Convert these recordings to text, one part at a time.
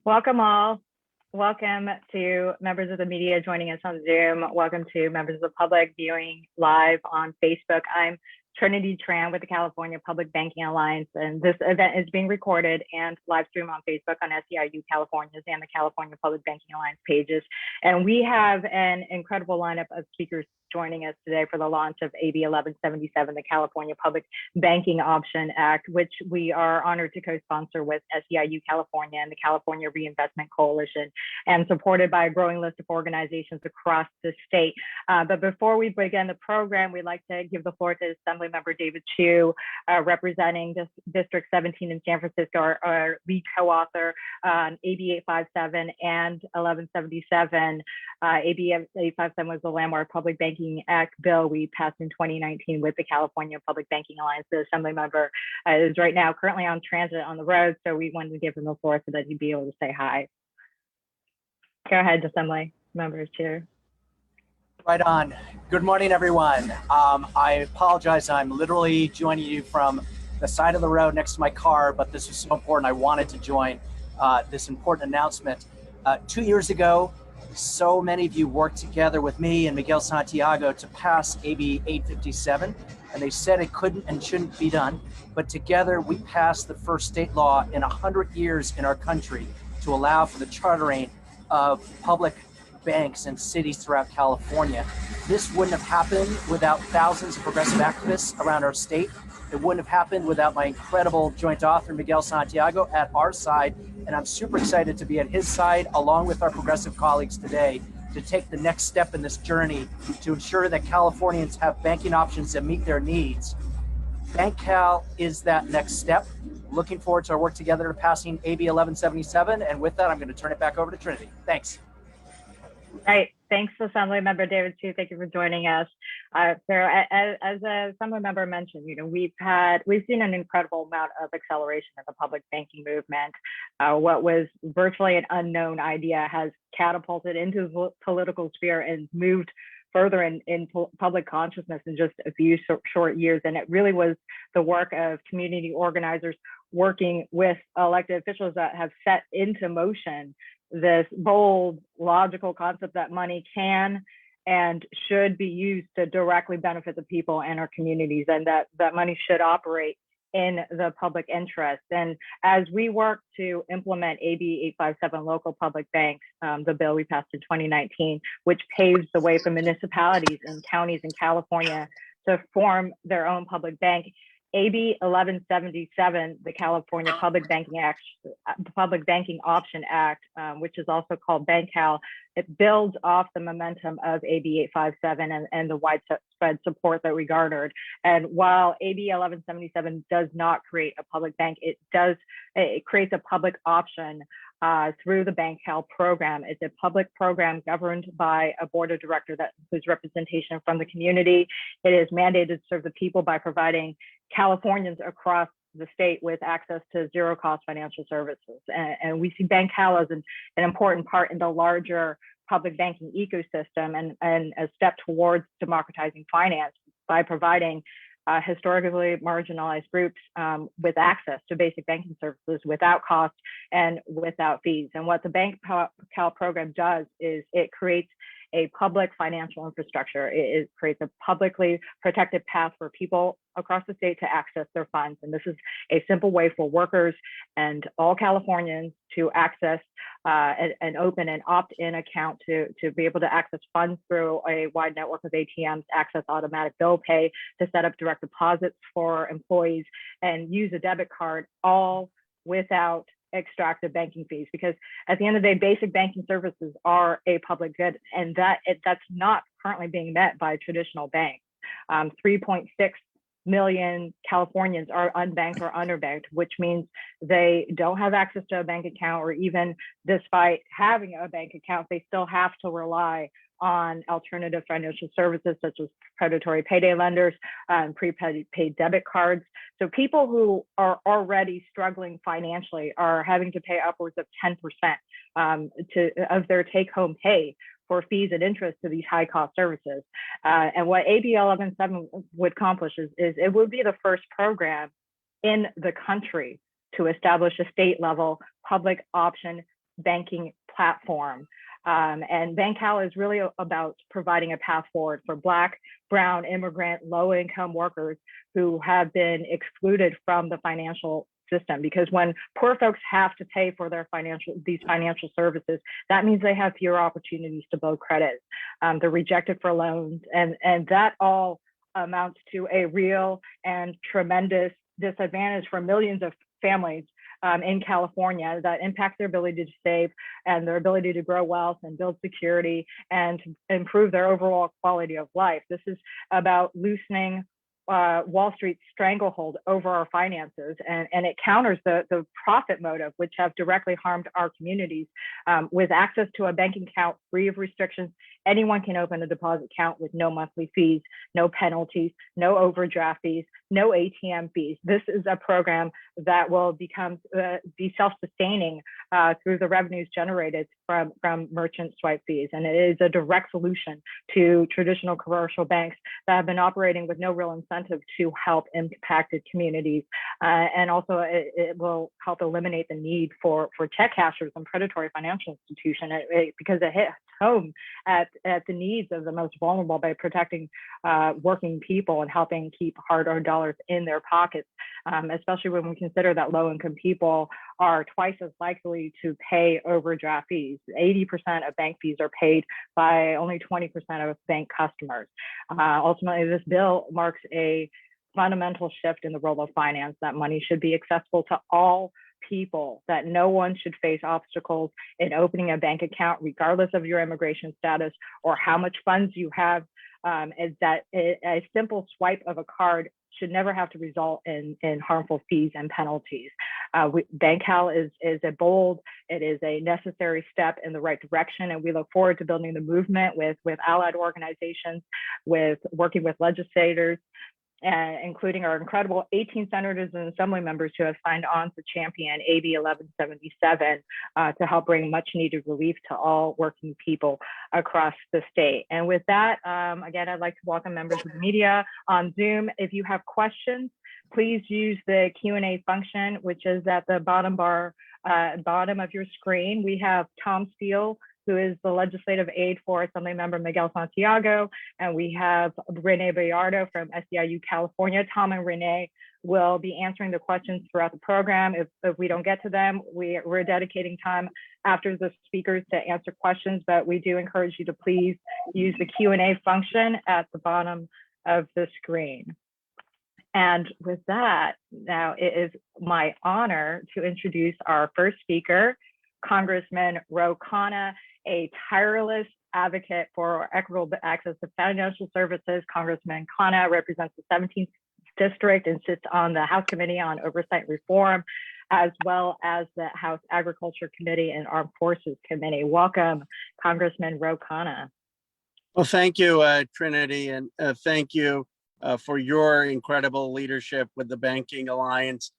Welcome all. Welcome to members of the media joining us on Zoom. Welcome to members of the public viewing live on Facebook. I'm Trinity Tran with the California Public Banking Alliance, and this event is being recorded and live streamed on Facebook on SEIU California's and the California Public Banking Alliance pages. And we have an incredible lineup of speakers joining us today for the launch of AB 1177, the California Public Banking Option Act, which we are honored to co-sponsor with SEIU California and the California Reinvestment Coalition, and supported by a growing list of organizations across the state. But before we begin the program, we'd like to give the floor to Assemblymember David Chiu, representing District 17 in San Francisco, our lead co-author on AB 857 and 1177. AB 857 was the landmark public banking act bill we passed in 2019 with the California Public Banking Alliance. The assembly member is right now currently on transit on the road, so we wanted to give him the floor so that he'd be able to say hi. Go ahead, assembly members, Chair. Right on. Good morning, everyone. I apologize. I'm literally joining you from the side of the road next to my car, but this is so important. I wanted to join this important announcement. 2 years ago, so many of you worked together with me and Miguel Santiago to pass AB 857, and they said it couldn't and shouldn't be done. But together, we passed the first state law in 100 years in our country to allow for the chartering of public banks and cities throughout California. This wouldn't have happened without thousands of progressive activists around our state. It wouldn't have happened without my incredible joint author, Miguel Santiago, at our side. And I'm super excited to be at his side, along with our progressive colleagues today, to take the next step in this journey to ensure that Californians have banking options that meet their needs. BankCal is that next step. Looking forward to our work together to passing AB 1177. And with that, I'm going to turn it back over to Trinity. Thanks. Right. Thanks, Assemblymember David Chiu. Thank you for joining us. Sarah, as a Assemblymember mentioned, we've seen an incredible amount of acceleration in the public banking movement. What was virtually an unknown idea has catapulted into the political sphere and moved further in public consciousness in just a few short years. And it really was the work of community organizers working with elected officials that have set into motion this bold, logical concept that money can and should be used to directly benefit the people and our communities, and that money should operate in the public interest. And as we work to implement AB 857 local public banks, the bill we passed in 2019, which paves the way for municipalities and counties in California to form their own public bank, AB 1177, the California Public Banking Option Act, which is also called BankCal, it builds off the momentum of AB 857 and the widespread support that we garnered. And while AB 1177 does not create a public bank, it creates a public option through the BankCal program. It's a public program governed by a board of directors that includes representation from the community. It is mandated to serve the people by providing Californians across the state with access to zero-cost financial services. And we see BankCal as an important part in the larger public banking ecosystem and a step towards democratizing finance by providing historically marginalized groups with access to basic banking services without cost and without fees. And what the BankCal program does is it creates a public financial infrastructure. It creates a publicly protected path for people across the state to access their funds. And this is a simple way for workers and all Californians to access and open an opt-in account to be able to access funds through a wide network of ATMs, access automatic bill pay, to set up direct deposits for employees, and use a debit card, all without extractive banking fees. Because at the end of the day, basic banking services are a public good, and that's not currently being met by traditional banks. 3.6 million Californians are unbanked or underbanked, which means they don't have access to a bank account, or even despite having a bank account, they still have to rely on alternative financial services such as predatory payday lenders and prepaid debit cards. So people who are already struggling financially are having to pay upwards of 10% of their take-home pay for fees and interest to these high-cost services. And what AB 1177 would accomplish is it would be the first program in the country to establish a state-level public option banking platform. And BankCal is really about providing a path forward for Black, brown, immigrant, low-income workers who have been excluded from the financial system. Because when poor folks have to pay for these financial services, that means they have fewer opportunities to build credit. They're rejected for loans, and that all amounts to a real and tremendous disadvantage for millions of families in California that impacts their ability to save and their ability to grow wealth and build security and to improve their overall quality of life. This is about loosening Wall Street's stranglehold over our finances, and it counters the profit motive, which have directly harmed our communities. With access to a banking account free of restrictions, anyone can open a deposit account with no monthly fees, no penalties, no overdraft fees, no ATM fees. This is a program that will be self-sustaining through the revenues generated from merchant swipe fees. And it is a direct solution to traditional commercial banks that have been operating with no real incentive to help impacted communities. And also it will help eliminate the need for check cashers and predatory financial institutions because it hits home at the needs of the most vulnerable by protecting working people and helping keep hard-earned dollars in their pockets, especially when we consider that low-income people are twice as likely to pay overdraft fees. 80% of bank fees are paid by only 20% of bank customers. Ultimately, this bill marks a fundamental shift in the role of finance, that money should be accessible to all people, that no one should face obstacles in opening a bank account, regardless of your immigration status or how much funds you have, is that a simple swipe of a card should never have to result in harmful fees and penalties. BankCal is a bold, it is a necessary step in the right direction, and we look forward to building the movement with allied organizations, with working with legislators, including our incredible 18 senators and assembly members who have signed on to champion AB 1177 to help bring much needed relief to all working people across the state. And with that, again, I'd like to welcome members of the media on Zoom. If you have questions, please use the Q&A function, which is at the bottom of your screen. We have Tom Steele, who is the legislative aide for Assemblymember Miguel Santiago, and we have Renee Bayardo from SEIU California. Tom and Renee will be answering the questions throughout the program. If we don't get to them, we're dedicating time after the speakers to answer questions, but we do encourage you to please use the Q&A function at the bottom of the screen. And with that, now it is my honor to introduce our first speaker, Congressman Ro Khanna, a tireless advocate for equitable access to financial services. Congressman Khanna represents the 17th District and sits on the House Committee on Oversight and Reform, as well as the House Agriculture Committee and Armed Forces Committee. Welcome, Congressman Ro Khanna. Well, thank you, Trinity, and thank you for your incredible leadership with the Banking Alliance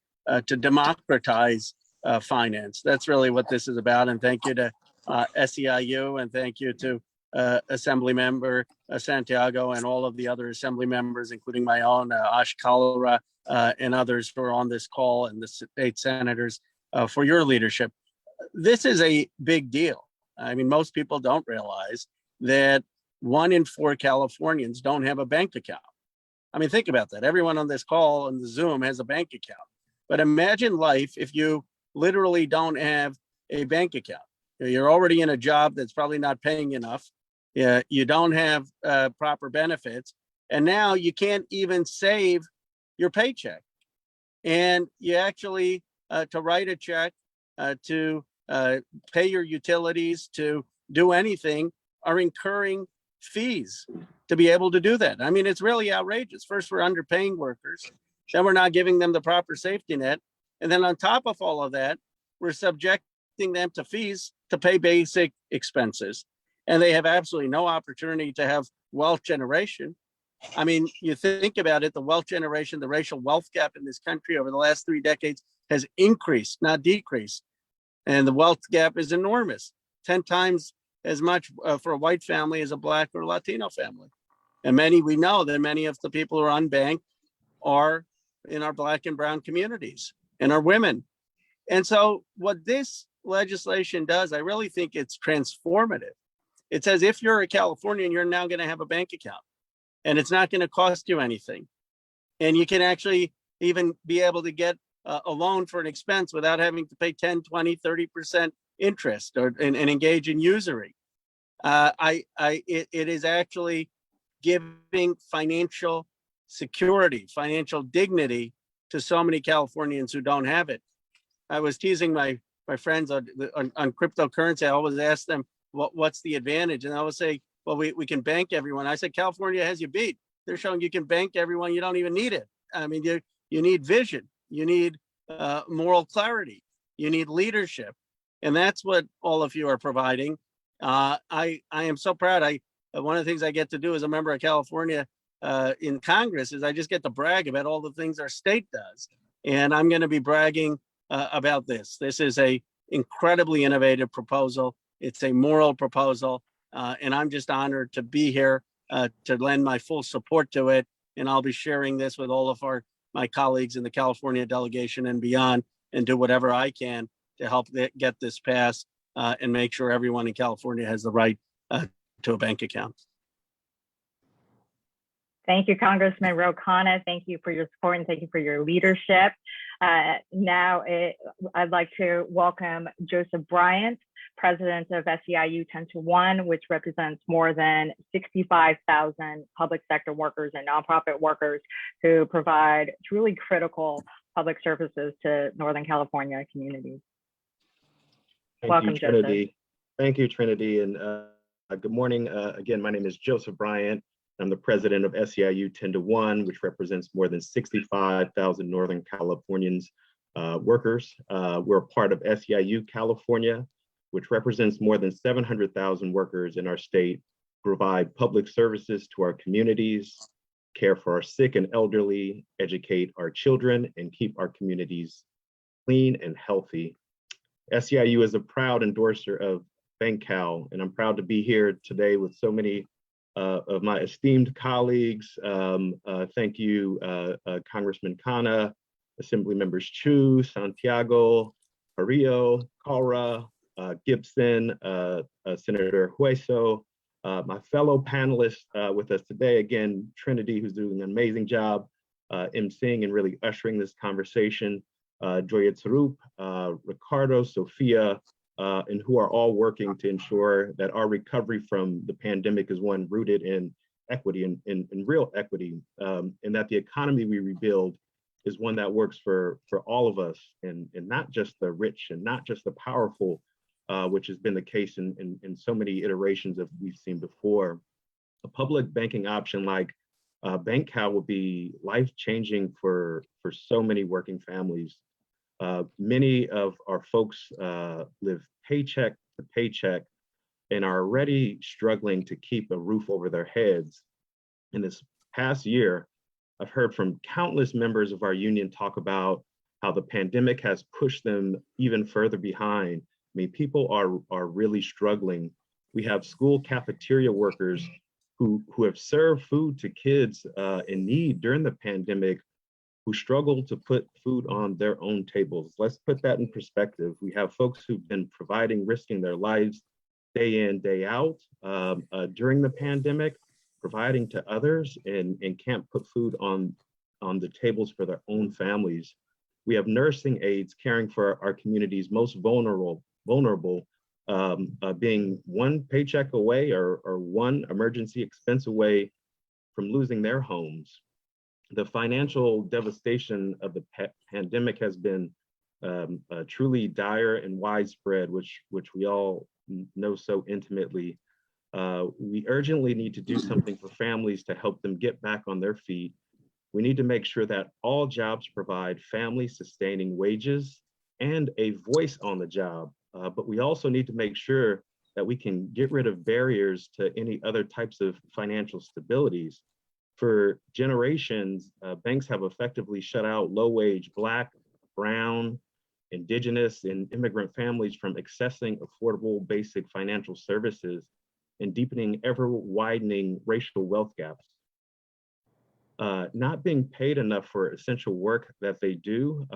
to democratize finance. That's really what this is about. And thank you to SEIU, and thank you to Assemblymember Santiago and all of the other Assembly members, including my own Kalra and others who are on this call, and the state senators for your leadership. This is a big deal. I mean, most people don't realize that 1 in 4 Californians don't have a bank account. I mean, think about that. Everyone on this call and the Zoom has a bank account. But imagine life if you literally don't have a bank account. You're already in a job that's probably not paying enough. You don't have proper benefits. And now you can't even save your paycheck. And you actually, to write a check, to pay your utilities, to do anything, are incurring fees to be able to do that. I mean, it's really outrageous. First, we're underpaying workers. Then we're not giving them the proper safety net. And then on top of all of that, we're subjecting them to fees to pay basic expenses. And they have absolutely no opportunity to have wealth generation. I mean, you think about it, the wealth generation, the racial wealth gap in this country over the last 3 decades has increased, not decreased. And the wealth gap is enormous, 10 times as much for a white family as a Black or Latino family. And we know that many of the people who are unbanked are in our Black and brown communities and are women. And so what this legislation does, I really think it's transformative. It says if you're a Californian, you're now going to have a bank account, and it's not going to cost you anything. And you can actually even be able to get a loan for an expense without having to pay 10, 20, 30% interest and engage in usury. It is actually giving financial security, financial dignity to so many Californians who don't have it. I was teasing my friends on cryptocurrency. I always ask them, what's the advantage? And I always say, well, we can bank everyone. I said, California has you beat. They're showing you can bank everyone. You don't even need it. I mean, you need vision. You need moral clarity. You need leadership. And that's what all of you are providing. I am so proud. One of the things I get to do as a member of California in Congress is I just get to brag about all the things our state does. And I'm going to be bragging about this. This is a incredibly innovative proposal. It's a moral proposal. And I'm just honored to be here to lend my full support to it. And I'll be sharing this with all of my colleagues in the California delegation and beyond, and do whatever I can to help get this passed and make sure everyone in California has the right to a bank account. Thank you, Congressman Ro Khanna. Thank you for your support and thank you for your leadership. Now I'd like to welcome Joseph Bryant, president of SEIU 10-1, which represents more than 65,000 public sector workers and nonprofit workers who provide truly critical public services to Northern California communities. Welcome, Trinity. Joseph. Thank you, Trinity. And good morning. Again, my name is Joseph Bryant. I'm the president of SEIU 10-1, which represents more than 65,000 Northern Californians workers. We're a part of SEIU California, which represents more than 700,000 workers in our state, provide public services to our communities, care for our sick and elderly, educate our children, and keep our communities clean and healthy. SEIU is a proud endorser of BankCal, and I'm proud to be here today with so many of my esteemed colleagues. Thank you, Congressman Khanna, Assembly Members Chiu, Santiago, Carrillo, Kalra, Gibson, Senator Hueso, my fellow panelists with us today, again, Trinity, who's doing an amazing job emceeing and really ushering this conversation, Joya Tsarup, Ricardo, Sophia, and who are all working to ensure that our recovery from the pandemic is one rooted in equity and real equity, and that the economy we rebuild is one that works for all of us and not just the rich and not just the powerful, which has been the case in so many iterations that we've seen before. A public banking option like BankCal will be life-changing for so many working families. Many of our folks live paycheck to paycheck and are already struggling to keep a roof over their heads. In this past year, I've heard from countless members of our union talk about how the pandemic has pushed them even further behind. I mean, people are really struggling. We have school cafeteria workers who have served food to kids in need during the pandemic, who struggle to put food on their own tables. Let's put that in perspective. We have folks who've been providing, risking their lives day in, day out during the pandemic, providing to others and can't put food on the tables for their own families. We have nursing aides caring for our community's most vulnerable, being one paycheck away or one emergency expense away from losing their homes. The financial devastation of the pandemic has been truly dire and widespread, which we all know so intimately. We urgently need to do something for families to help them get back on their feet. We need to make sure that all jobs provide family-sustaining wages and a voice on the job. But we also need to make sure that we can get rid of barriers to any other types of financial stabilities. For generations, banks have effectively shut out low-wage Black, Brown, Indigenous, and immigrant families from accessing affordable basic financial services and deepening ever-widening racial wealth gaps. Not being paid enough for essential work that they do,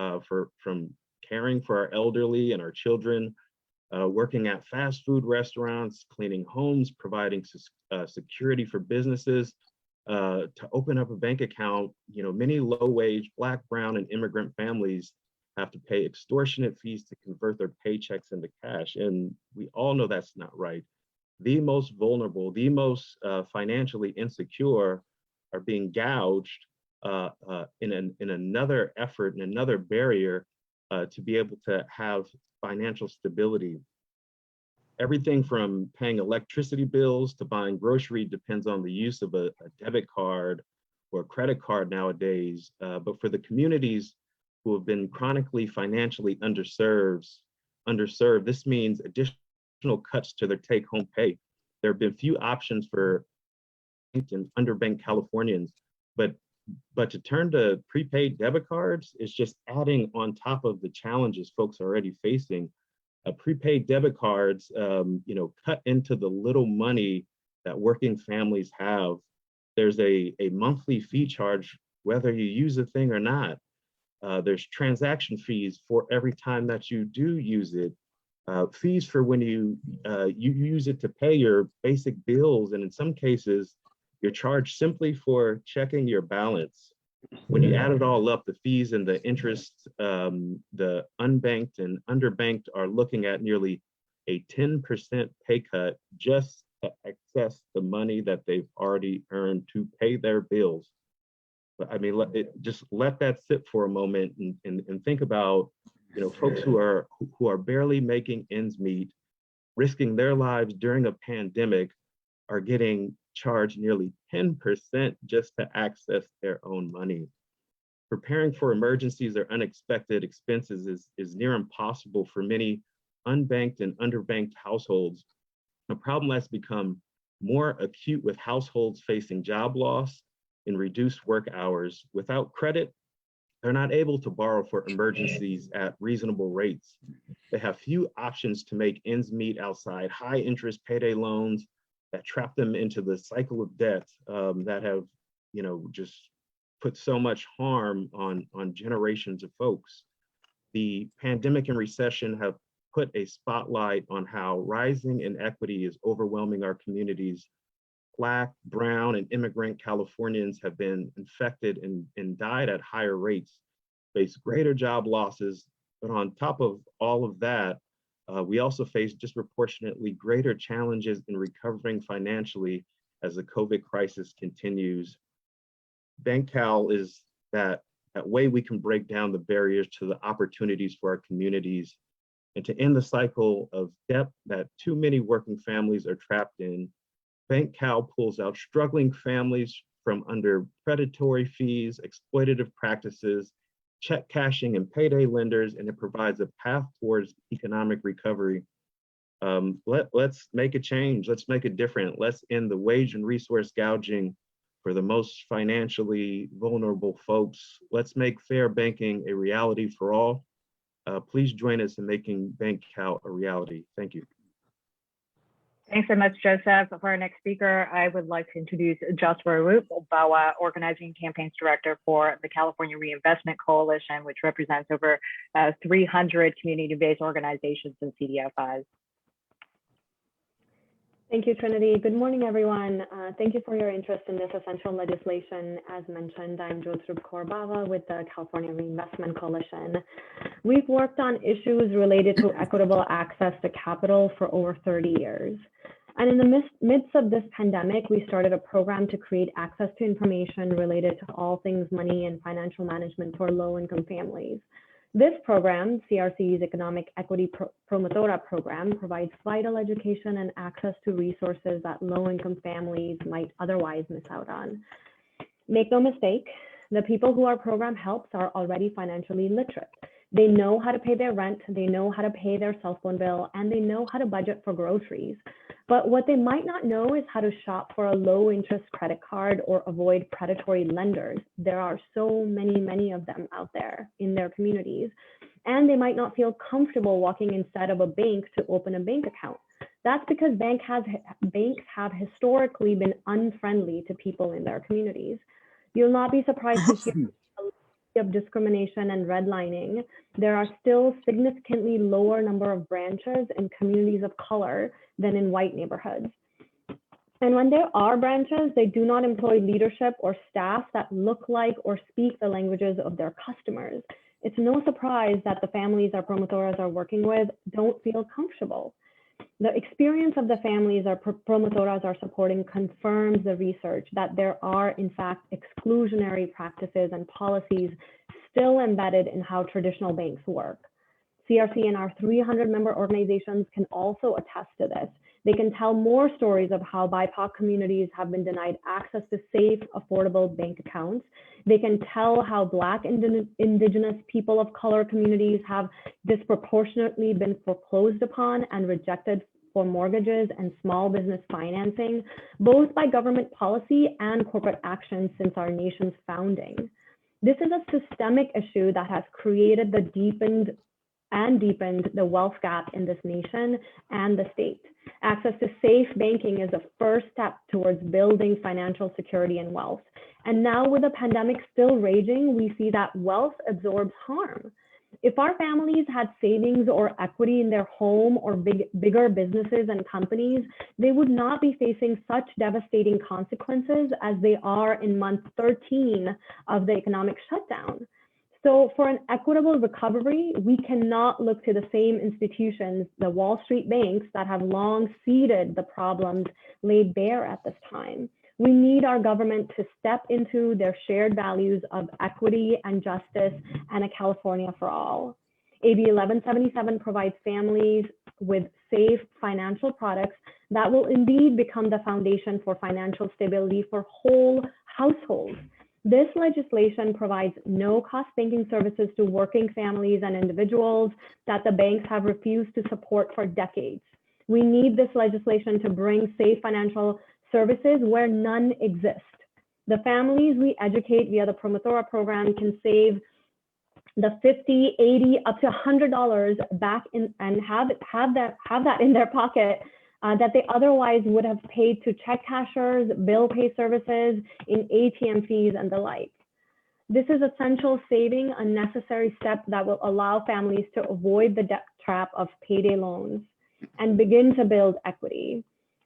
from caring for our elderly and our children, working at fast food restaurants, cleaning homes, providing security for businesses. To open up a bank account, many low-wage Black, brown, and immigrant families have to pay extortionate fees to convert their paychecks into cash. And we all know that's not right. The most vulnerable, the most financially insecure are being gouged in another effort and another barrier to be able to have financial stability. Everything from paying electricity bills to buying grocery depends on the use of a debit card or a credit card nowadays. But for the communities who have been chronically financially underserved, this means additional cuts to their take-home pay. There have been few options for and underbanked Californians, but to turn to prepaid debit cards is just adding on top of the challenges folks are already facing. Prepaid debit cards, cut into the little money that working families have. There's a monthly fee charge, whether you use the thing or not. There's transaction fees for every time that you do use it. Fees for when you use it to pay your basic bills, and in some cases, you're charged simply for checking your balance. When you add it all up, the fees and the interest, the unbanked and underbanked are looking at nearly a 10% pay cut just to access the money that they've already earned to pay their bills. But I mean, just let that sit for a moment and think about, folks who are barely making ends meet, risking their lives during a pandemic, are getting charged nearly 10% just to access their own money. Preparing for emergencies or unexpected expenses is near impossible for many unbanked and underbanked households. A problem that's become more acute with households facing job loss and reduced work hours. Without credit, they're not able to borrow for emergencies at reasonable rates. They have few options to make ends meet outside high interest payday loans that trap them into the cycle of debt that have, just put so much harm on generations of folks. The pandemic and recession have put a spotlight on how rising inequity is overwhelming our communities. Black, brown, and immigrant Californians have been infected and died at higher rates, face greater job losses, but on top of all of that, we also face disproportionately greater challenges in recovering financially as the COVID crisis continues. BankCal is that way we can break down the barriers to the opportunities for our communities and to end the cycle of debt that too many working families are trapped in. BankCal pulls out struggling families from under predatory fees, exploitative practices, check cashing, and payday lenders, and it provides a path towards economic recovery. Let's make a change. Let's make it different. Let's end the wage and resource gouging for the most financially vulnerable folks. Let's make fair banking a reality for all. Please join us in making BankCal a reality. Thank you. Thanks so much, Joseph. For our next speaker, I would like to introduce Joshua Roop, BAWA Organizing Campaigns Director for the California Reinvestment Coalition, which represents over 300 community-based organizations and CDFIs. Thank you, Trinity. Good morning, everyone. Thank you for your interest in this essential legislation. As mentioned, I'm Joseph Korba with the California Reinvestment Coalition. We've worked on issues related to equitable access to capital for over 30 years. And in the midst of this pandemic, we started a program to create access to information related to all things money and financial management for low-income families. This program, CRC's Economic Equity Promotora program, provides vital education and access to resources that low-income families might otherwise miss out on. Make no mistake, the people who our program helps are already financially literate. They know how to pay their rent, they know how to pay their cell phone bill, and they know how to budget for groceries. But what they might not know is how to shop for a low interest credit card or avoid predatory lenders. There are so many of them out there in their communities. And they might not feel comfortable walking inside of a bank to open a bank account. That's because banks have historically been unfriendly to people in their communities. You'll not be surprised to hear of discrimination and redlining, there are still significantly lower number of branches in communities of color than in white neighborhoods. And when there are branches, they do not employ leadership or staff that look like or speak the languages of their customers. It's no surprise that the families our promotoras are working with don't feel comfortable. The experience of the families our promotoras are supporting confirms the research that there are, in fact, exclusionary practices and policies still embedded in how traditional banks work. CRC and our 300 member organizations can also attest to this. They can tell more stories of how BIPOC communities have been denied access to safe, affordable bank accounts. They can tell how Black and Indigenous people of color communities have disproportionately been foreclosed upon and rejected for mortgages and small business financing, both by government policy and corporate action since our nation's founding. This is a systemic issue that has created the deepened the wealth gap in this nation and the state. Access to safe banking is the first step towards building financial security and wealth. And now with the pandemic still raging, we see that wealth absorbs harm. If our families had savings or equity in their home or bigger businesses and companies, they would not be facing such devastating consequences as they are in month 13 of the economic shutdown. So for an equitable recovery, we cannot look to the same institutions, the Wall Street banks that have long ceded the problems laid bare at this time. We need our government to step into their shared values of equity and justice and a California for all. AB 1177 provides families with safe financial products that will indeed become the foundation for financial stability for whole households. This legislation provides no-cost banking services to working families and individuals that the banks have refused to support for decades. We need this legislation to bring safe financial services where none exist. The families we educate via the Promotora program can save the $50, $80, up to $100 back in and have that in their pocket that they otherwise would have paid to check cashers, bill pay services, in ATM fees and the like. This is essential saving, a necessary step that will allow families to avoid the debt trap of payday loans and begin to build equity.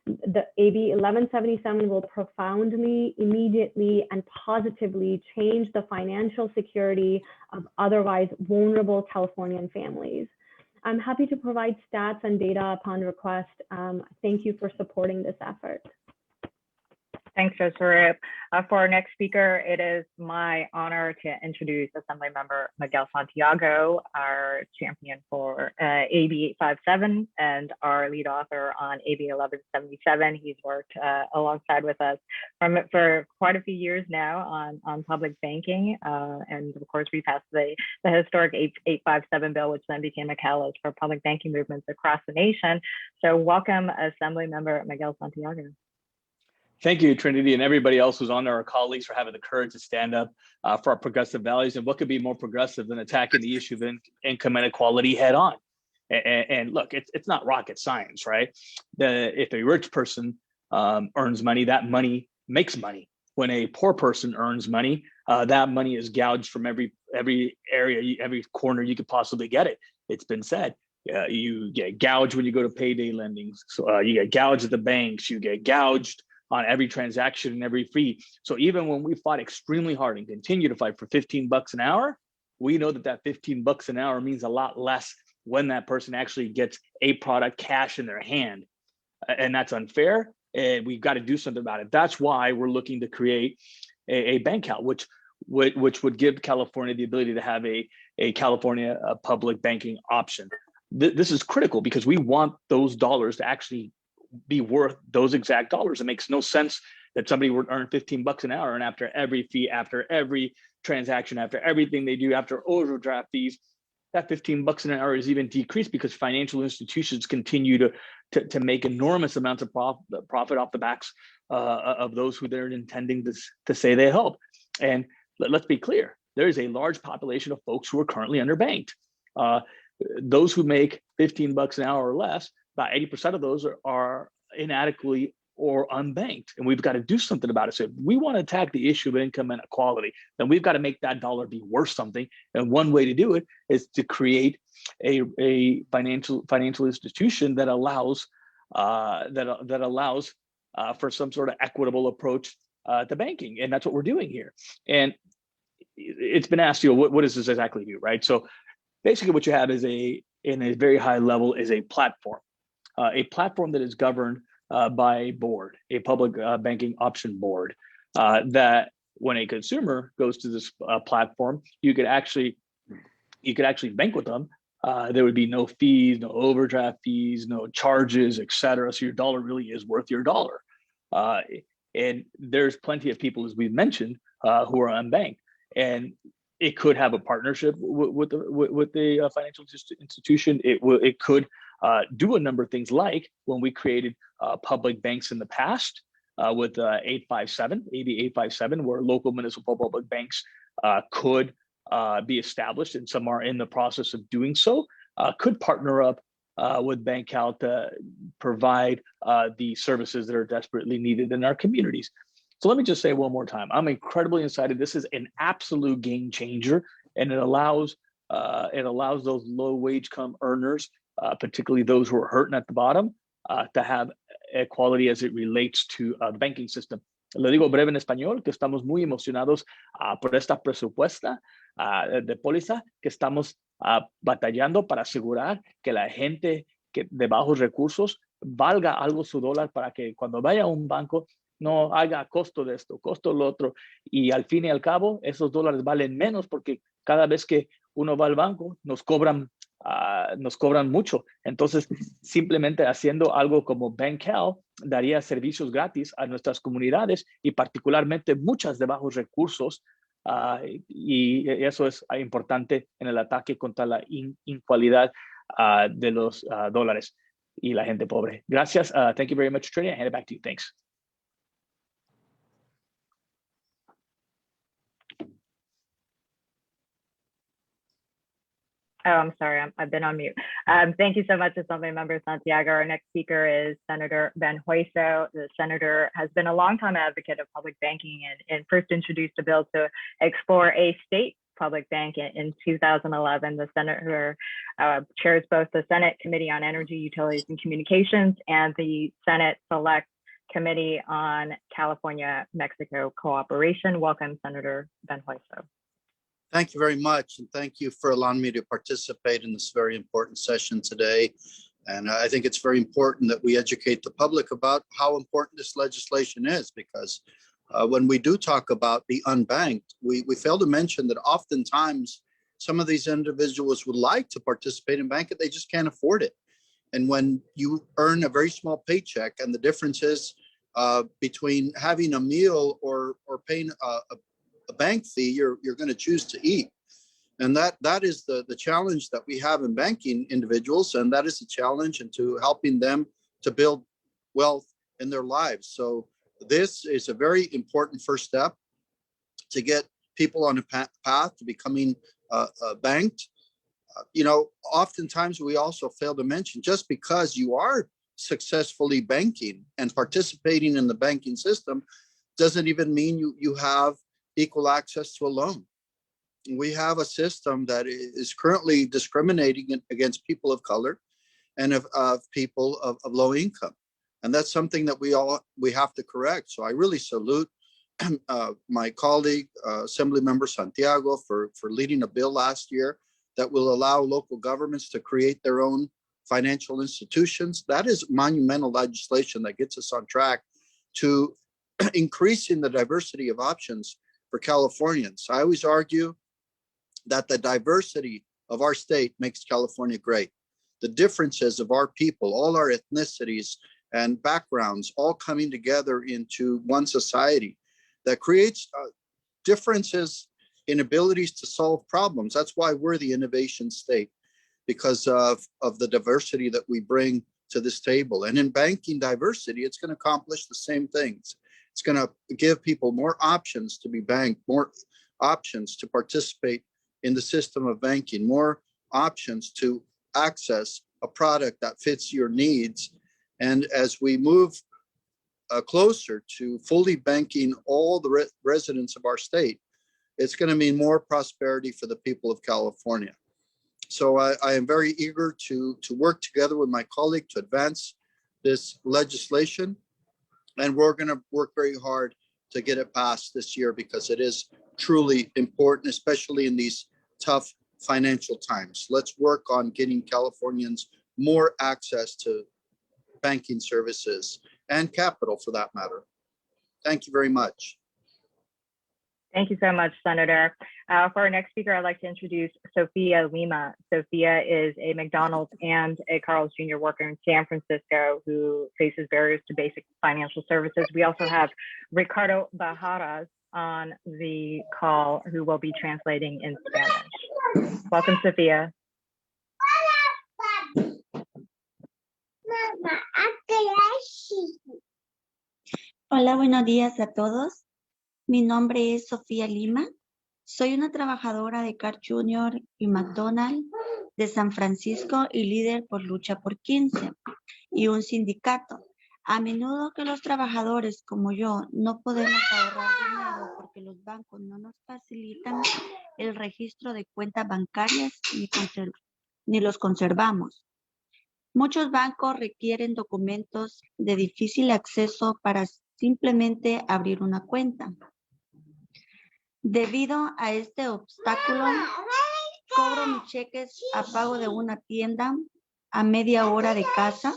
The AB 1177 will profoundly, immediately, and positively change the financial security of otherwise vulnerable Californian families. I'm happy to provide stats and data upon request. Thank you for supporting this effort. Thanks, Joseph. For our next speaker, it is my honor to introduce Assemblymember Miguel Santiago, our champion for AB 857 and our lead author on AB 1177. He's worked alongside with us for quite a few years now on public banking. And of course, we passed the historic 857 bill, which then became a catalyst for public banking movements across the nation. So welcome, Assemblymember Miguel Santiago. Thank you, Trinity, and everybody else who's on there, our colleagues, for having the courage to stand up for our progressive values. And what could be more progressive than attacking the issue of income inequality head on? And look, it's not rocket science, right? If a rich person earns money, that money makes money. When a poor person earns money, that money is gouged from every area, every corner you could possibly get it. It's been said. You get gouged when you go to payday lending. So you get gouged at the banks. You get gouged on every transaction and every fee. So even when we fought extremely hard and continue to fight for $15 an hour, we know that $15 an hour means a lot less when that person actually gets a product cash in their hand. And that's unfair. And we've got to do something about it. That's why we're looking to create a BankCal, which would give California the ability to have a California public banking option. This is critical because we want those dollars to actually be worth those exact dollars. It makes no sense that somebody would earn $15 an hour and after every fee, after every transaction, after everything they do, after overdraft fees, that $15 an hour is even decreased because financial institutions continue to make enormous amounts of profit off the backs of those who they're intending to say they help. And let's be clear, there is a large population of folks who are currently underbanked. Those who make $15 an hour or less, about 80% of those are inadequately or unbanked, and we've got to do something about it. So if we want to attack the issue of income inequality, then we've got to make that dollar be worth something. And one way to do it is to create a financial institution that allows for some sort of equitable approach to banking, and that's what we're doing here. And it's been asked, what does this exactly do, right? So basically, what you have is in a very high level is a platform that is governed by a board, a public banking option board, that when a consumer goes to this platform, you could actually bank with them. There would be no fees, no overdraft fees, no charges, et cetera. So your dollar really is worth your dollar. And there's plenty of people, as we've mentioned, who are unbanked. And it could have a partnership with the financial institution. It could do a number of things, like when we created public banks in the past with AB 857, where local municipal public banks could be established, and some are in the process of doing so, could partner up with BankCal to provide the services that are desperately needed in our communities. So let me just say one more time, I'm incredibly excited. This is an absolute game changer, and it allows those low wage earners, particularly those who are hurting at the bottom, to have equality as it relates to the banking system. Le digo breve en español que estamos muy emocionados por esta presupuesta de póliza, que estamos batallando para asegurar que la gente de bajos recursos valga algo su dólar, para que cuando vaya a un banco no haga costo de esto, costo lo otro, y al fin y al cabo esos dólares valen menos, porque cada vez que uno va al banco nos cobran mucho. Entonces, simplemente haciendo algo como BankCal daría servicios gratis a nuestras comunidades, y particularmente muchas de bajos recursos, y eso es importante en el ataque contra la inequalidad de los dólares y la gente pobre. Gracias. Thank you very much, Trini. I hand it back to you. Thanks. Oh, I'm sorry, I've been on mute. Thank you so much, Assemblymember Santiago. Our next speaker is Senator Ben Hueso. The senator has been a longtime advocate of public banking and first introduced a bill to explore a state public bank in 2011. The senator chairs both the Senate Committee on Energy, Utilities, and Communications and the Senate Select Committee on California-Mexico Cooperation. Welcome, Senator Ben Hueso. Thank you very much, and thank you for allowing me to participate in this very important session today. And I think it's very important that we educate the public about how important this legislation is, because when we do talk about the unbanked, we fail to mention that oftentimes some of these individuals would like to participate in banking, they just can't afford it. And when you earn a very small paycheck, and the difference is between having a meal or paying a bank fee, you're going to choose to eat. And that is the challenge that we have in banking individuals, and that is the challenge into helping them to build wealth in their lives. So this is a very important first step to get people on a path to becoming banked. Oftentimes we also fail to mention, just because you are successfully banking and participating in the banking system doesn't even mean you have equal access to a loan. We have a system that is currently discriminating against people of color and of people of low income. And that's something that we have to correct. So I really salute my colleague, Assemblymember Santiago, for leading a bill last year that will allow local governments to create their own financial institutions. That is monumental legislation that gets us on track to increasing the diversity of options for Californians. I always argue that the diversity of our state makes California great. The differences of our people, all our ethnicities and backgrounds, all coming together into one society that creates differences in abilities to solve problems. That's why we're the innovation state, because of the diversity that we bring to this table. And in banking diversity, it's going to accomplish the same things. It's going to give people more options to be banked, more options to participate in the system of banking, more options to access a product that fits your needs. And as we move closer to fully banking all the residents of our state, it's going to mean more prosperity for the people of California. So I am very eager to work together with my colleague to advance this legislation. And we're going to work very hard to get it passed this year because it is truly important, especially in these tough financial times. Let's work on getting Californians more access to banking services and capital for that matter. Thank you very much. Thank you so much, Senator. For our next speaker, I'd like to introduce Sophia Lima. Sophia is a McDonald's and a Carl's Jr. worker in San Francisco who faces barriers to basic financial services. We also have Ricardo Bajaras on the call who will be translating in Spanish. Welcome, Sophia. Hola, buenos días a todos. Mi nombre es Sophia Lima. Soy una trabajadora de Carl Jr. y McDonald's de San Francisco y líder por Lucha por 15 y un sindicato. A menudo que los trabajadores como yo no podemos ahorrar dinero porque los bancos no nos facilitan el registro de cuentas bancarias ni los conservamos. Muchos bancos requieren documentos de difícil acceso para simplemente abrir una cuenta. Debido a este obstáculo, cobro mis cheques a pago de una tienda a media hora de casa,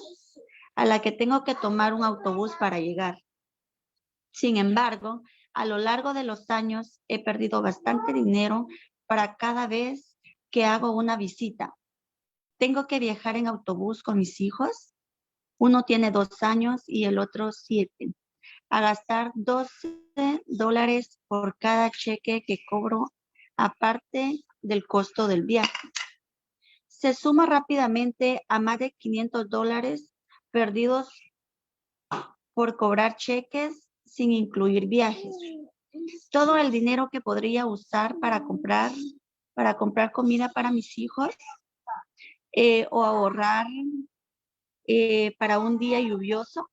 a la que tengo que tomar un autobús para llegar. Sin embargo, a lo largo de los años he perdido bastante dinero para cada vez que hago una visita. Tengo que viajar en autobús con mis hijos. Uno tiene 2 años y el otro 7. A gastar $12 por cada cheque que cobro, aparte del costo del viaje. Se suma rápidamente a más de $500 perdidos por cobrar cheques sin incluir viajes. Todo el dinero que podría usar para comprar comida para mis hijos o ahorrar para un día lluvioso.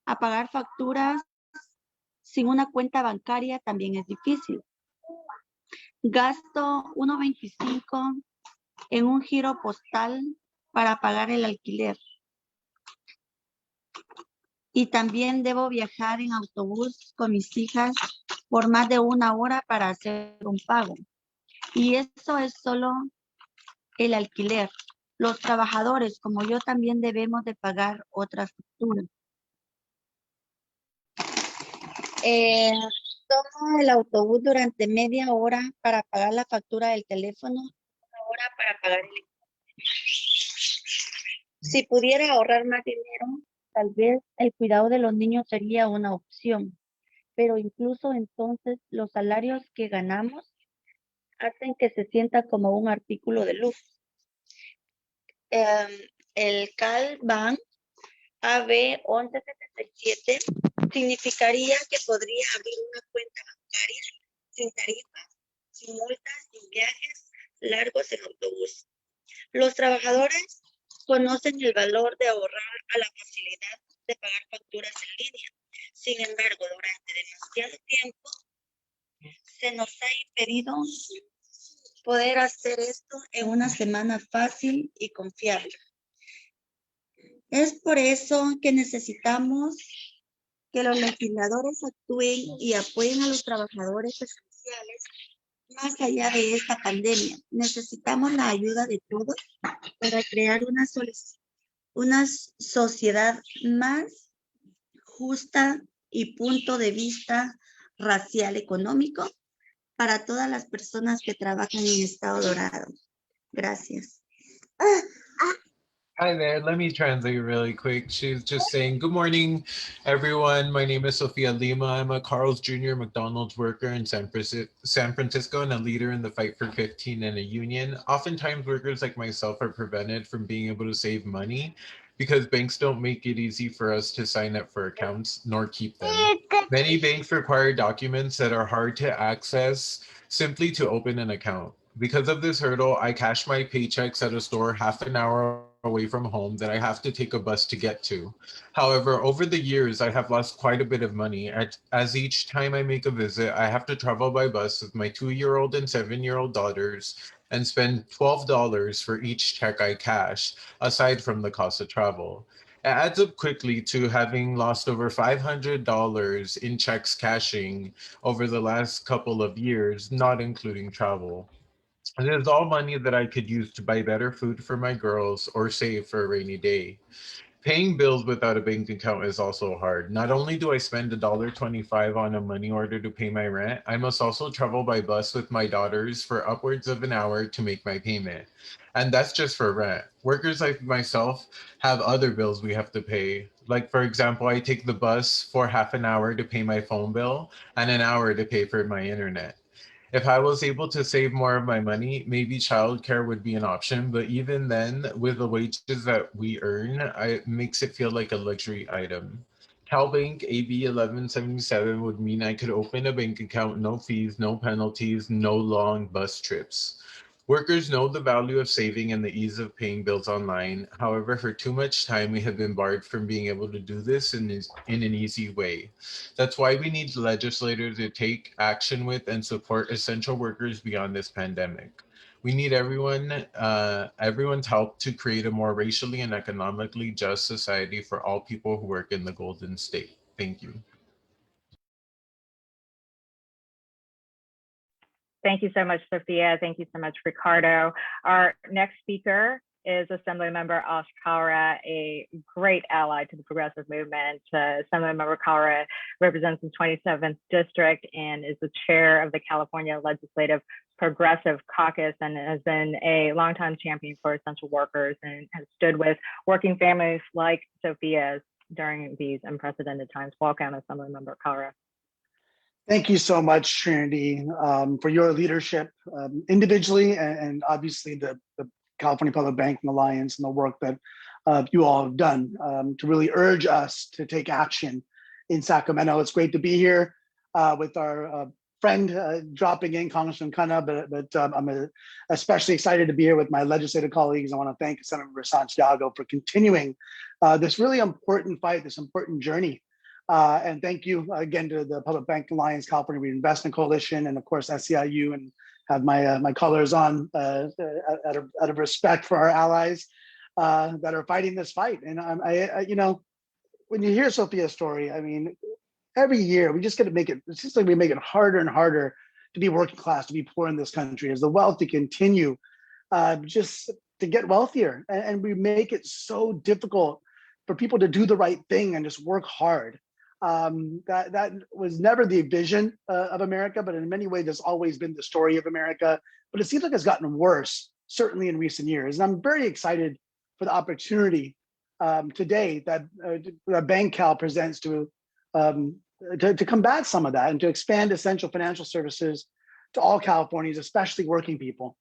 A pagar facturas sin una cuenta bancaria también es difícil. Gasto $1.25 en un giro postal para pagar el alquiler. Y también debo viajar en autobús con mis hijas por más de 1 hora para hacer un pago. Y eso es solo el alquiler. Los trabajadores, como yo, también debemos de pagar otras facturas. Tomo el autobús durante media hora para pagar la factura del teléfono, 1 hora para pagar el. Si pudiera ahorrar más dinero, tal vez el cuidado de los niños sería una opción, pero incluso entonces los salarios que ganamos hacen que se sienta como un artículo de lujo. El CalBank AB1177 significaría que podría abrir una cuenta bancaria sin tarifas, sin multas, sin viajes largos en autobús. Los trabajadores conocen el valor de ahorrar a la facilidad de pagar facturas en línea. Sin embargo, durante demasiado tiempo se nos ha impedido poder hacer esto en una semana fácil y confiable. Es por eso que necesitamos que los legisladores actúen y apoyen a los trabajadores esenciales más allá de esta pandemia. Necesitamos la ayuda de todos para crear una sociedad más justa y punto de vista racial económico para todas las personas que trabajan en Estado Dorado. Gracias. Hi there, let me translate really quick. She's just saying, good morning, everyone. My name is Sophia Lima. I'm a Carl's Jr. McDonald's worker in San Francisco and a leader in the fight for 15 and a union. Oftentimes workers like myself are prevented from being able to save money because banks don't make it easy for us to sign up for accounts nor keep them. Many banks require documents that are hard to access simply to open an account. Because of this hurdle, I cash my paychecks at a store half an hour away from home that I have to take a bus to get to. However, over the years, I have lost quite a bit of money as each time I make a visit, I have to travel by bus with my 2-year-old and 7-year-old daughters and spend $12 for each check I cash, aside from the cost of travel. It adds up quickly to having lost over $500 in checks cashing over the last couple of years, not including travel. And it is all money that I could use to buy better food for my girls or save for a rainy day. Paying bills without a bank account is also hard. Not only do I spend $1.25 on a money order to pay my rent, I must also travel by bus with my daughters for upwards of an hour to make my payment. And that's just for rent. Workers like myself have other bills we have to pay. Like, for example, I take the bus for half an hour to pay my phone bill and an hour to pay for my internet. If I was able to save more of my money, maybe childcare would be an option. But even then, with the wages that we earn, it makes it feel like a luxury item. CalBank AB 1177 would mean I could open a bank account, no fees, no penalties, no long bus trips. Workers know the value of saving and the ease of paying bills online. However, for too much time, we have been barred from being able to do this in an easy way. That's why we need legislators to take action with and support essential workers beyond this pandemic. We need everyone's help to create a more racially and economically just society for all people who work in the Golden State. Thank you. Thank you so much, Sophia. Thank you so much, Ricardo. Our next speaker is Assemblymember Kalra, a great ally to the progressive movement. Assemblymember Kalra represents the 27th district and is the chair of the California Legislative Progressive Caucus and has been a longtime champion for essential workers and has stood with working families like Sophia's during these unprecedented times. Welcome, Assemblymember Kalra. Thank you so much, Trinity, for your leadership individually and obviously the California Public Banking Alliance and the work that you all have done to really urge us to take action in Sacramento. It's great to be here with our friend dropping in, Congressman Khanna, but I'm especially excited to be here with my legislative colleagues. I want to thank Senator Santiago for continuing this really important fight, this important journey. And thank you again to the Public Banking Alliance, California Reinvestment Coalition, and of course SEIU, and have my colors on out of respect for our allies that are fighting this fight. And you know, when you hear Sophia's story, I mean, every year we just got to make it. It's just like we make it harder and harder to be working class, to be poor in this country, as the wealthy continue just to get wealthier, and we make it so difficult for people to do the right thing and just work hard. That was never the vision of America, but in many ways, it's always been the story of America. But it seems like it's gotten worse, certainly in recent years. And I'm very excited for the opportunity today that BankCal presents to combat some of that and to expand essential financial services to all Californians, especially working people.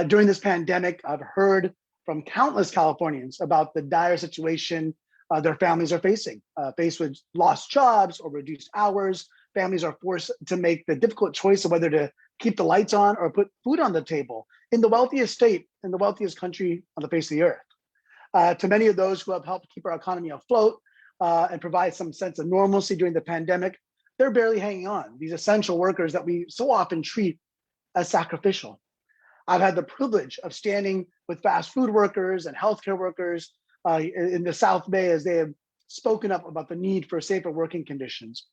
During this pandemic, I've heard from countless Californians about the dire situation their families are faced with lost jobs or reduced hours. Families are forced to make the difficult choice of whether to keep the lights on or put food on the table in the wealthiest state, in the wealthiest country on the face of the earth. To many of those who have helped keep our economy afloat and provide some sense of normalcy during the pandemic, they're barely hanging on. These essential workers that we so often treat as sacrificial. I've had the privilege of standing with fast food workers and healthcare workers in the South Bay as they have spoken up about the need for safer working conditions.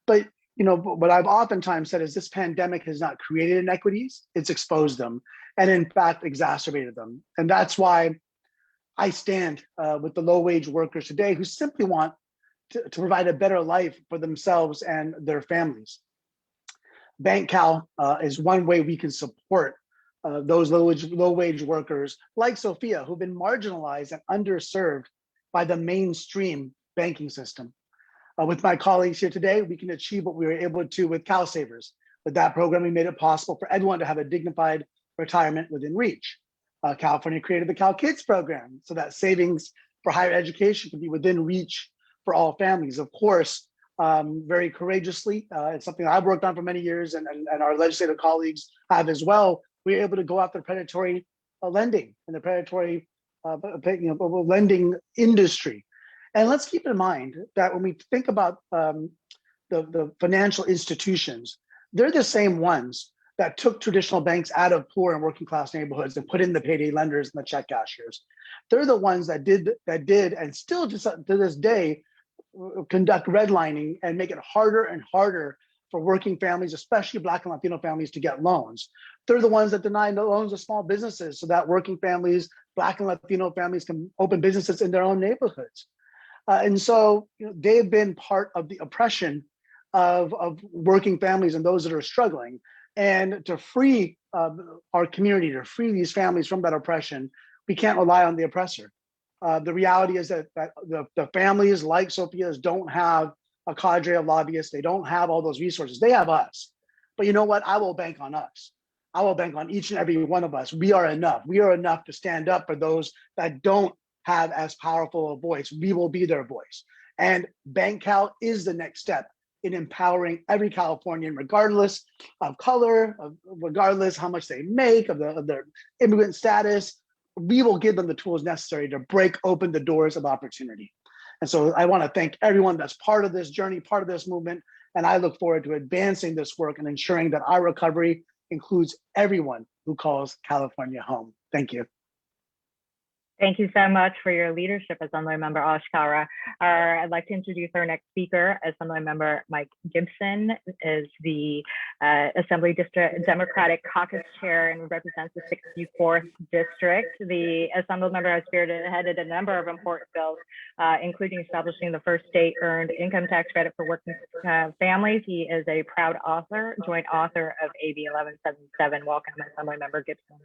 But you know, what I've oftentimes said is this pandemic has not created inequities, it's exposed them, and in fact exacerbated them. And that's why I stand with the low-wage workers today who simply want to provide a better life for themselves and their families. BankCal is one way we can support those low-wage workers like Sophia, who've been marginalized and underserved by the mainstream banking system. With my colleagues here today, we can achieve what we were able to with CalSavers. With that program, we made it possible for everyone to have a dignified retirement within reach. California created the CalKids program so that savings for higher education can be within reach for all families. Of course, very courageously, it's something I've worked on for many years and our legislative colleagues have as well. We were able to go after predatory lending and the predatory lending industry. And let's keep in mind that when we think about the financial institutions, they're the same ones that took traditional banks out of poor and working class neighborhoods and put in the payday lenders and the check cashiers. They're the ones that did and still just to this day conduct redlining and make it harder and harder for working families, especially Black and Latino families, to get loans. They're the ones that deny loans to small businesses so that working families, Black and Latino families, can open businesses in their own neighborhoods. And so they've been part of the oppression of working families and those that are struggling. And to free our community, to free these families from that oppression, we can't rely on the oppressor. The reality is that the families like Sophia's don't have a cadre of lobbyists. They don't have all those resources. They have us. But you know what? I will bank on us. I will bank on each and every one of us. We are enough. We are enough to stand up for those that don't have as powerful a voice. We will be their voice. And BankCal is the next step in empowering every Californian, regardless of color, regardless how much they make, of their immigrant status. We will give them the tools necessary to break open the doors of opportunity. And so I want to thank everyone that's part of this journey, part of this movement, and I look forward to advancing this work and ensuring that our recovery includes everyone who calls California home. Thank you. Thank you so much for your leadership, Assemblymember Kalra. I'd like to introduce our next speaker. Assemblymember Mike Gibson is the Assembly District Democratic Caucus Chair and represents the 64th District. The Assemblymember has spearheaded a number of important bills, including establishing the first state-earned income tax credit for working families. He is a proud joint author of AB 1177. Welcome, Assemblymember Gibson.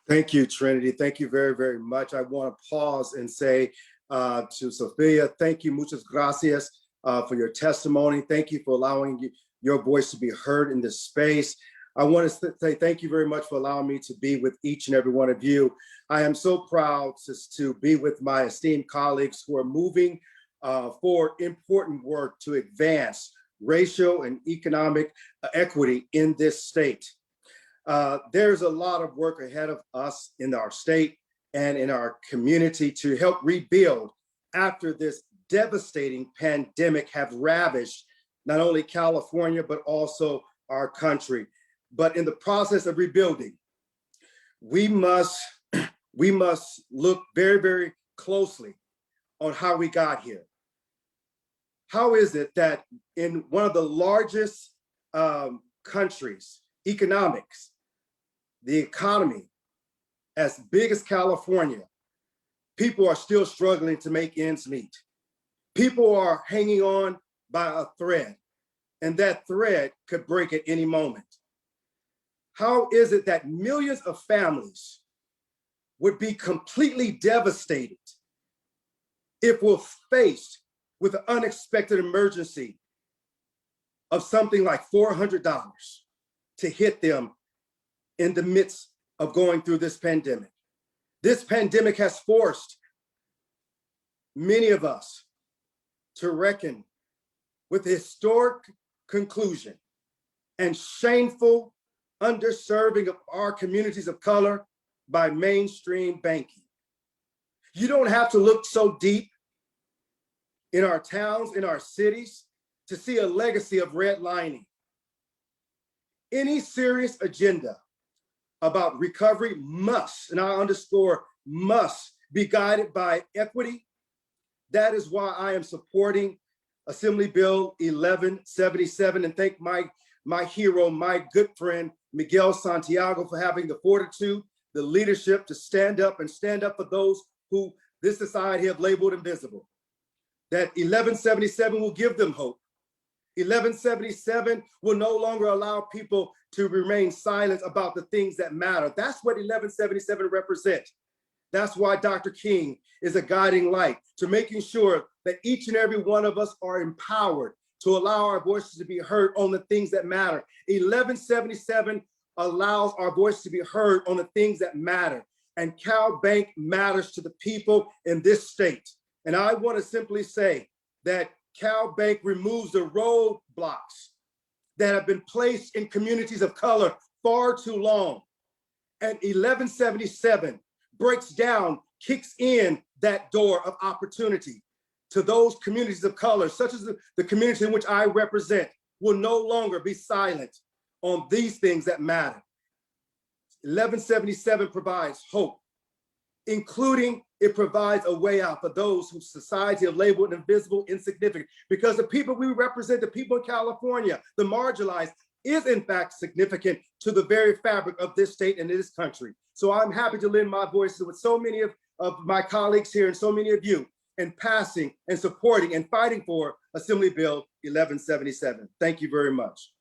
Thank you, Trinity. Thank you very, very much. I want to pause and say to Sophia, thank you, muchas gracias for your testimony. Thank you for allowing your voice to be heard in this space. I want to say thank you very much for allowing me to be with each and every one of you. I am so proud to be with my esteemed colleagues who are moving forward important work to advance racial and economic equity in this state. There's a lot of work ahead of us in our state and in our community to help rebuild after this devastating pandemic have ravaged not only California, but also our country. But in the process of rebuilding, we must look very, very closely on how we got here. How is it that in one of the largest countries, economics, the economy as big as California, people are still struggling to make ends meet. People are hanging on by a thread, and that thread could break at any moment. How is it that millions of families would be completely devastated if we're faced with an unexpected emergency of something like $400 to hit them in the midst of going through this pandemic? This pandemic has forced many of us to reckon with the historic conclusion and shameful underserving of our communities of color by mainstream banking. You don't have to look so deep in our towns, in our cities, to see a legacy of redlining. Any serious agenda about recovery must, and I underscore must, be guided by equity. That is why I am supporting Assembly Bill 1177 and thank my hero, my good friend, Miguel Santiago, for having the fortitude, the leadership to stand up for those who this society have labeled invisible. That 1177 will give them hope. 1177 will no longer allow people to remain silent about the things that matter. That's what 1177 represents. That's why Dr. King is a guiding light to making sure that each and every one of us are empowered to allow our voices to be heard on the things that matter. 1177 allows our voice to be heard on the things that matter. And Cal Bank matters to the people in this state. And I want to simply say that Cal Bank removes the roadblocks that have been placed in communities of color far too long. And 1177 breaks down, kicks in that door of opportunity to those communities of color, such as the community in which I represent, will no longer be silent on these things that matter. 1177 provides hope, including it provides a way out for those whose society have labeled invisible, insignificant, because the people we represent, the people in California, the marginalized, is in fact significant to the very fabric of this state and this country. So I'm happy to lend my voice with so many of my colleagues here and so many of you in passing and supporting and fighting for Assembly Bill 1177. Thank you very much.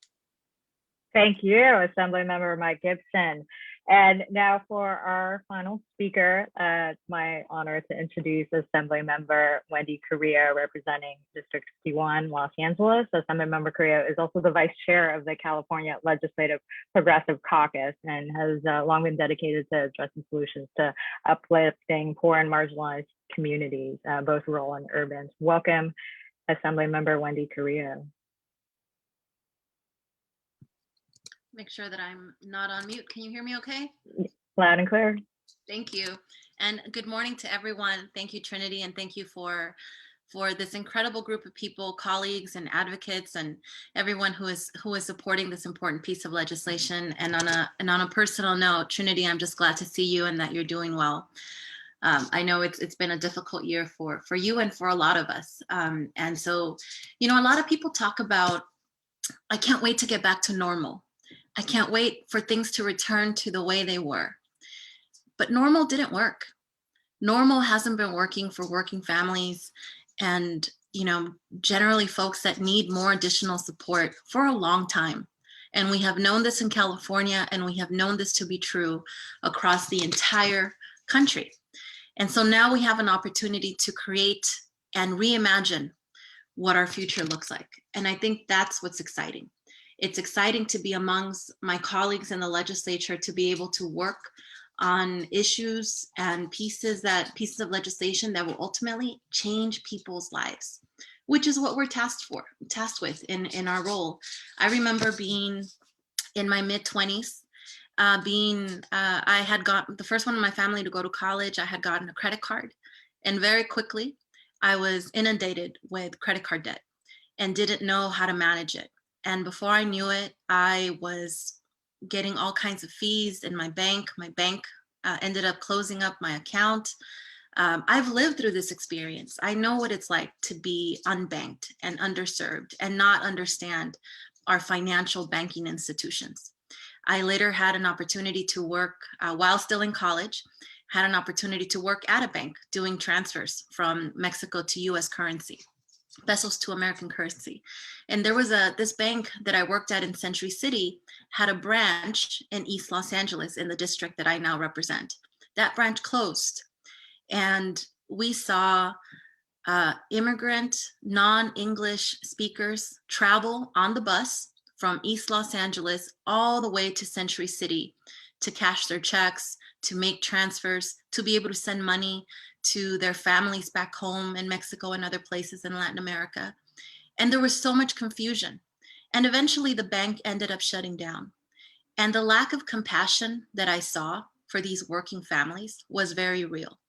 Thank you, Assemblymember Mike Gibson. And now for our final speaker, it's my honor to introduce Assemblymember Wendy Carrillo, representing District 51, Los Angeles. Assemblymember Carrillo is also the vice chair of the California Legislative Progressive Caucus and has long been dedicated to addressing solutions to uplifting poor and marginalized communities, both rural and urban. Welcome, Assemblymember Wendy Carrillo. Make sure that I'm not on mute. Can you hear me okay? Loud and clear. Thank you. And good morning to everyone. Thank you, Trinity, and thank you for this incredible group of people, colleagues and advocates, and everyone who is supporting this important piece of legislation. And on a personal note, Trinity, I'm just glad to see you and that you're doing well. I know it's been a difficult year for you and for a lot of us. And so, you know, a lot of people talk about, I can't wait to get back to normal. I can't wait for things to return to the way they were. But normal didn't work. Normal hasn't been working for working families and, you know, generally folks that need more additional support for a long time. And we have known this in California, and we have known this to be true across the entire country. And so now we have an opportunity to create and reimagine what our future looks like. And I think that's what's exciting. It's exciting to be amongst my colleagues in the legislature to be able to work on issues and pieces of legislation that will ultimately change people's lives, which is what we're tasked with in our role. I remember being in my mid-20s, I had gotten the first one in my family to go to college. I had gotten a credit card, and very quickly I was inundated with credit card debt and didn't know how to manage it. And before I knew it, I was getting all kinds of fees in my bank. My bank ended up closing up my account. I've lived through this experience. I know what it's like to be unbanked and underserved and not understand our financial banking institutions. I later had an opportunity to work while still in college, had an opportunity to work at a bank doing transfers from Mexico to US currency, pesos to American currency. And there was this bank that I worked at in Century City had a branch in East Los Angeles in the district that I now represent. That branch closed. And we saw immigrant, non-English speakers travel on the bus from East Los Angeles all the way to Century City to cash their checks, to make transfers, to be able to send money to their families back home in Mexico and other places in Latin America. And there was so much confusion. And eventually the bank ended up shutting down. And the lack of compassion that I saw for these working families was very real.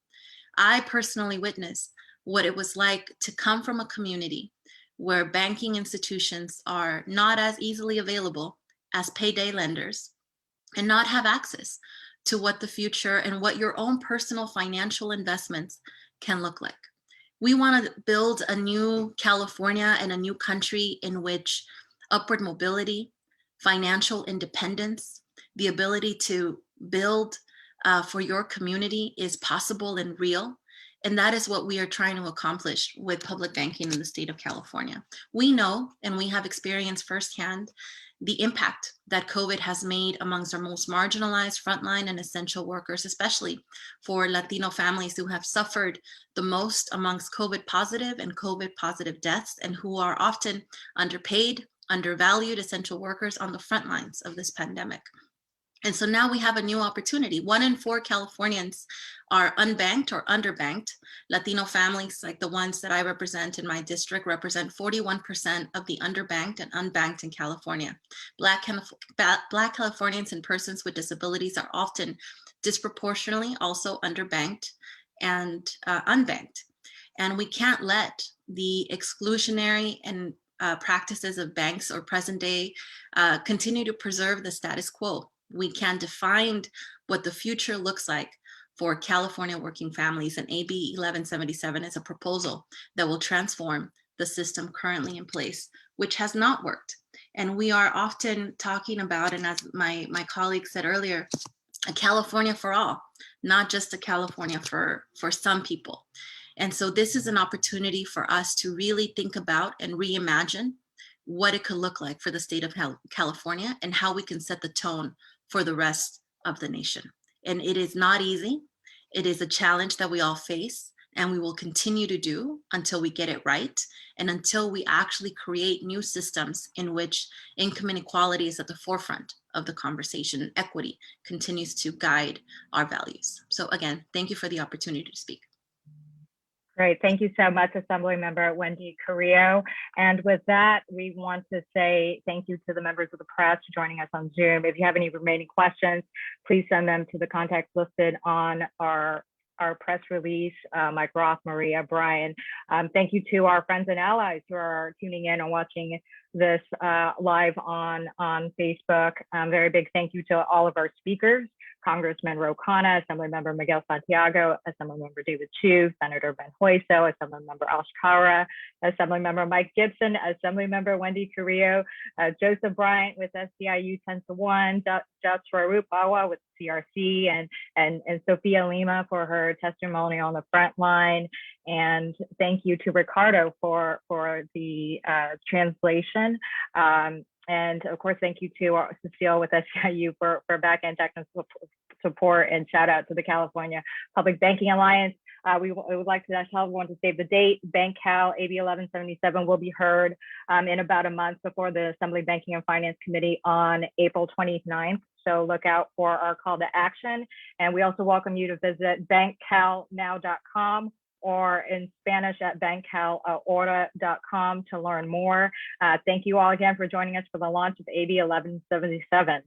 I personally witnessed what it was like to come from a community where banking institutions are not as easily available as payday lenders and not have access to what the future and what your own personal financial investments can look like. We want to build a new California and a new country in which upward mobility, financial independence, the ability to build for your community is possible and real. And that is what we are trying to accomplish with public banking in the state of California. We know, and we have experienced firsthand, the impact that COVID has made amongst our most marginalized frontline and essential workers, especially for Latino families who have suffered the most amongst COVID positive and COVID positive deaths, and who are often underpaid, undervalued essential workers on the front lines of this pandemic. And so now we have a new opportunity. 1 in 4 Californians are unbanked or underbanked. Latino families, like the ones that I represent in my district, represent 41% of the underbanked and unbanked in California. Black Californians and persons with disabilities are often disproportionately also underbanked and unbanked. And we can't let the exclusionary and practices of banks or present day continue to preserve the status quo. We can define what the future looks like for California working families, and AB 1177 is a proposal that will transform the system currently in place, which has not worked. And we are often talking about, and as my colleague said earlier, a California for all, not just a California for some people. And so this is an opportunity for us to really think about and reimagine what it could look like for the state of California and how we can set the tone for the rest of the nation. And it is not easy. It is a challenge that we all face, and we will continue to do until we get it right and until we actually create new systems in which income inequality is at the forefront of the conversation. Equity continues to guide our values. So again, thank you for the opportunity to speak. Great, thank you so much, Assemblymember Wendy Carrillo. And with that, we want to say thank you to the members of the press joining us on Zoom. If you have any remaining questions, please send them to the contacts listed on our press release, Mike Roth, Maria, Brian. Thank you to our friends and allies who are tuning in and watching this live on Facebook. Very big thank you to all of our speakers, Congressman Ro Khanna, Assemblymember Miguel Santiago, Assemblymember David Chiu, Senator Ben Hueso, Assemblymember Kalra, Assemblymember Mike Gibson, Assemblymember Wendy Carrillo, Joseph Bryant with SEIU 10-1, Jatwaru Bawa with CRC, and Sophia Lima for her testimony on the front line. And thank you to Ricardo for the translation. And of course, thank you to Cecile with SEIU for back-end technical support, and shout out to the California Public Banking Alliance. We would like to tell everyone to save the date. BankCal AB 1177 will be heard in about a month before the Assembly Banking and Finance Committee on April 29th. So look out for our call to action. And we also welcome you to visit bankcalnow.com or in Spanish at bankcalahora.com to learn more. Thank you all again for joining us for the launch of AB 1177.